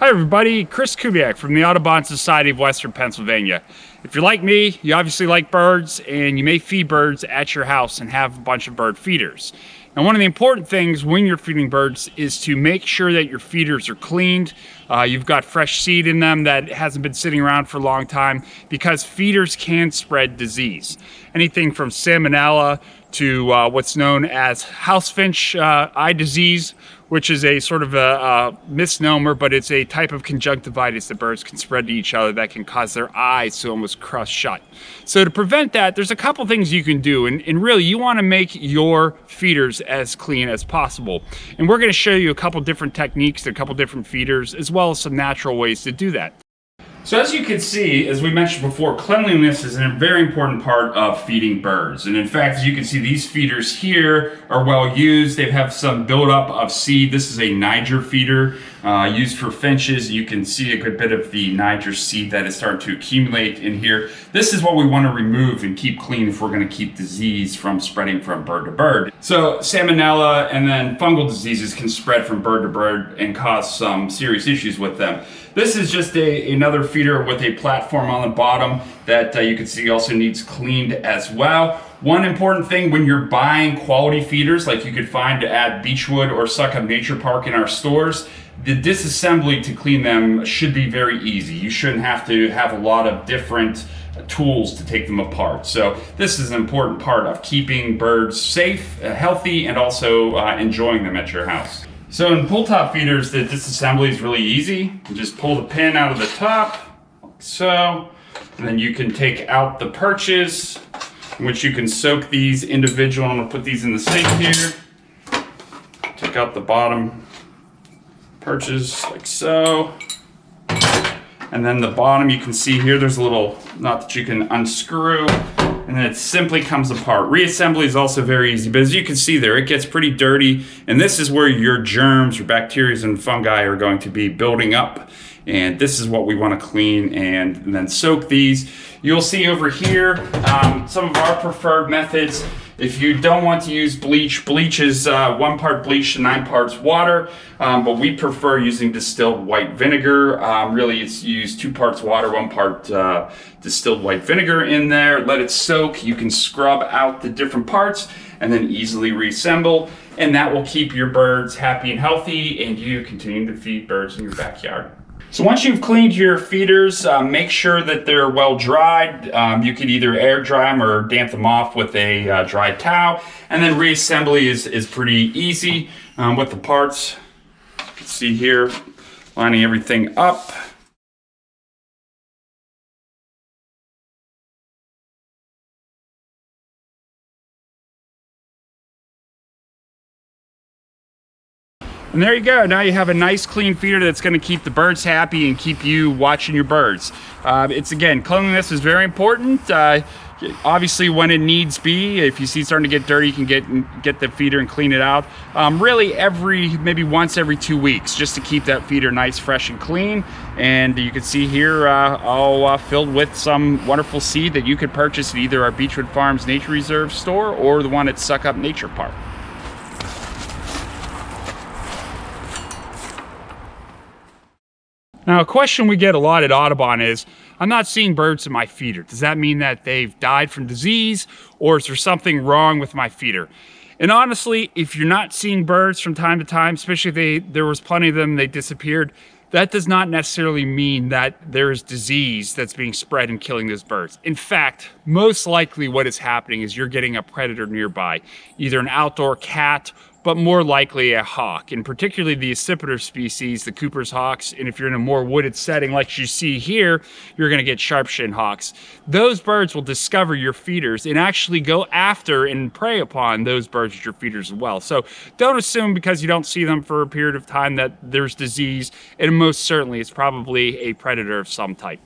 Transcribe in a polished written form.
Hi everybody, Chris Kubiak from the Audubon Society of Western Pennsylvania. If you're like me, you obviously like birds, and you may feed birds at your house and have a bunch of bird feeders. Now, one of the important things when you're feeding birds is to make sure that your feeders are cleaned. You've got fresh seed in them that hasn't been sitting around for a long time, because feeders can spread disease. Anything from salmonella to what's known as house finch eye disease, which is a sort of a misnomer, but it's a type of conjunctivitis that birds can spread to each other that can cause their eyes to almost crust shut. So to prevent that, there's a couple things you can do, and really you want to make your feeders as clean as possible. And we're going to show you a couple different techniques, a couple different feeders, as well as some natural ways to do that. So as you can see, as we mentioned before, cleanliness is a very important part of feeding birds. And in fact, as you can see, these feeders here are well used. They have some buildup of seed. This is a Nyjer feeder used for finches. You can see a good bit of the Nyjer seed that is starting to accumulate in here. This is what we want to remove and keep clean if we're going to keep disease from spreading from bird to bird. So salmonella and then fungal diseases can spread from bird to bird and cause some serious issues with them. This is just another feeder with a platform on the bottom that you can see also needs cleaned as well. One important thing when you're buying quality feeders, like you could find at Beechwood or Suck Up Nature Park in our stores, the disassembly to clean them should be very easy. You shouldn't have to have a lot of different tools to take them apart. So this is an important part of keeping birds safe, healthy, and also enjoying them at your house. So in pull top feeders, the disassembly is really easy. You just pull the pin out of the top, like so, and then you can take out the perches, in which you can soak these individual. I'm gonna put these in the sink here. Take out the bottom perches, like so. And then the bottom, you can see here, there's a little nut that you can unscrew, and then it simply comes apart. Reassembly is also very easy, but as you can see there, it gets pretty dirty, and this is where your germs, your bacteria and fungi are going to be building up. And this is what we want to clean and then soak these. You'll see over here some of our preferred methods. If you don't want to use bleach, bleach is 1 part bleach to 9 parts water, but we prefer using distilled white vinegar. Really, it's used 2 parts water, 1 part distilled white vinegar in there. Let it soak. You can scrub out the different parts and then easily reassemble, and that will keep your birds happy and healthy, and you continue to feed birds in your backyard. So once you've cleaned your feeders, make sure that they're well dried. You could either air dry them or damp them off with a dry towel. And then reassembly is pretty easy with the parts. You can see here, lining everything up. And there you go. Now you have a nice clean feeder that's going to keep the birds happy and keep you watching your birds. Again, cleanliness is very important. Obviously, when it needs be, if you see it starting to get dirty, you can get the feeder and clean it out. Really maybe once every 2 weeks, just to keep that feeder nice, fresh, and clean. And you can see here all filled with some wonderful seed that you could purchase at either our Beechwood Farms Nature Reserve store or the one at Suck Up Nature Park. Now, a question we get a lot at Audubon is, I'm not seeing birds in my feeder. Does that mean that they've died from disease, or is there something wrong with my feeder? And honestly, if you're not seeing birds from time to time, especially if there was plenty of them, they disappeared, that does not necessarily mean that there is disease that's being spread and killing those birds. In fact, most likely what is happening is you're getting a predator nearby, either an outdoor cat, but more likely a hawk, and particularly the accipiter species, the Cooper's hawks. And if you're in a more wooded setting like you see here, you're going to get sharp-shinned hawks. Those birds will discover your feeders and actually go after and prey upon those birds at your feeders as well. So don't assume because you don't see them for a period of time that there's disease, and most certainly it's probably a predator of some type.